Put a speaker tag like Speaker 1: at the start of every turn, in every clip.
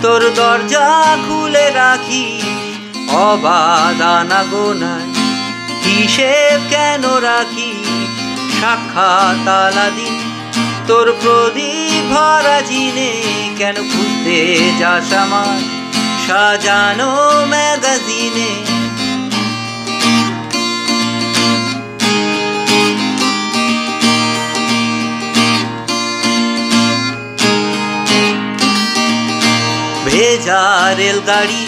Speaker 1: তোর দরজা খুলে রাখি অবাধ আনাগোনায়, হিসেব কেন রাখি সাক্ষাৎ আলাদিন। তোর প্রদীপ ভরা জিনে কেন খুঁজতে যাস আমার সাজানো ম্যাগাজিনে। ভেজা রেলগাড়ি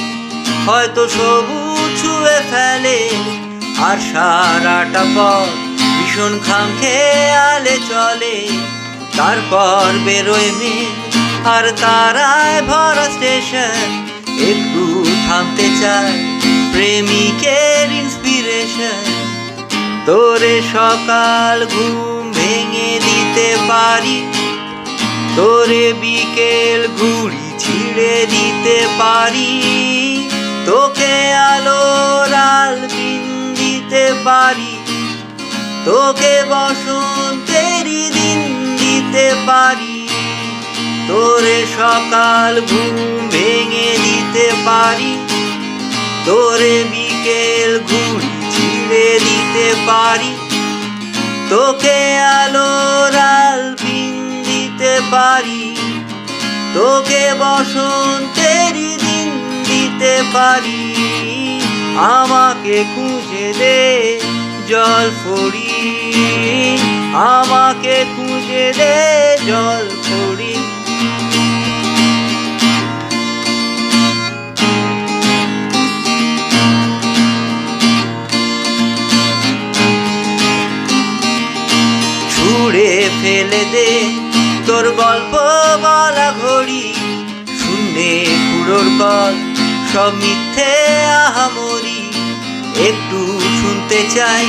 Speaker 1: হয়তো সবুজ ছুঁয়ে ফেলে, আর সারাটা পথ ভীষণ খাম খেয়ালে চলে। তারপর বেরোয় মেঘ আর তারায় ভরা স্টেশন, একটু থামতে চায় প্রেমিকের ইন্সপিরেশন। তোরে সকাল ঘুম ভেঙে দিতে পারি, তোরে বিকেল ঘুড়ি ছিঁড়ে দিতে পারি, তোকে আলোর আলপিন দিতে পারি, তোকে বসন্তেরই দিন দিতে পারি। তোরে সকাল ঘুম ভেঙে দিতে পারি, তোরে বিকেল ঘুড়ি ছিঁড়ে দিতে পারি, তোকে আলোর আলপিন দিতে পারি, তোকে বসন্তেরই দিন দিতে পারি। আমাকে খুঁজে দে জলফড়ি, আমাকে খুঁজে দে জলফড়ি। ছুঁড়ে ফেলে দে তোর গল্প বলা ঘড়ি, শূন্যে কুড়োর কল সব মিথ্যে আহামরি। একটু শুনতে চাই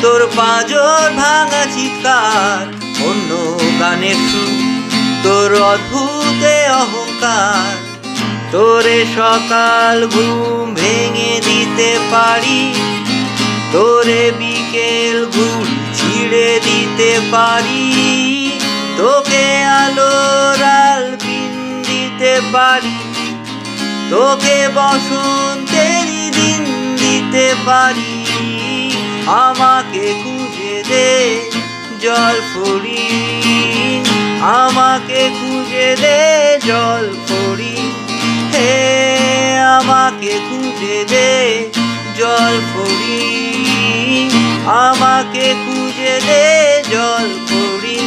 Speaker 1: তোর পাঁজর ভাঙা চিৎকার, অন্য গানের সুর তোর অদ্ভুত অহংকার। তোরে সকাল ঘুম ভেঙে দিতে পারি, তোরে বিকেল ঘুড়ি ছিঁড়ে দিতে পারি, তোকে আলোর আলপিন দিতে পারি, তোকে বসন্তেরই দিন দিতে পারি। আমাকে খুঁজে দে জলফড়ি, আমাকে খুঁজে দে জলফড়ি। হে আমাকে খুঁজে দে জলফড়ি, আমাকে খুঁজে দে জলফড়ি।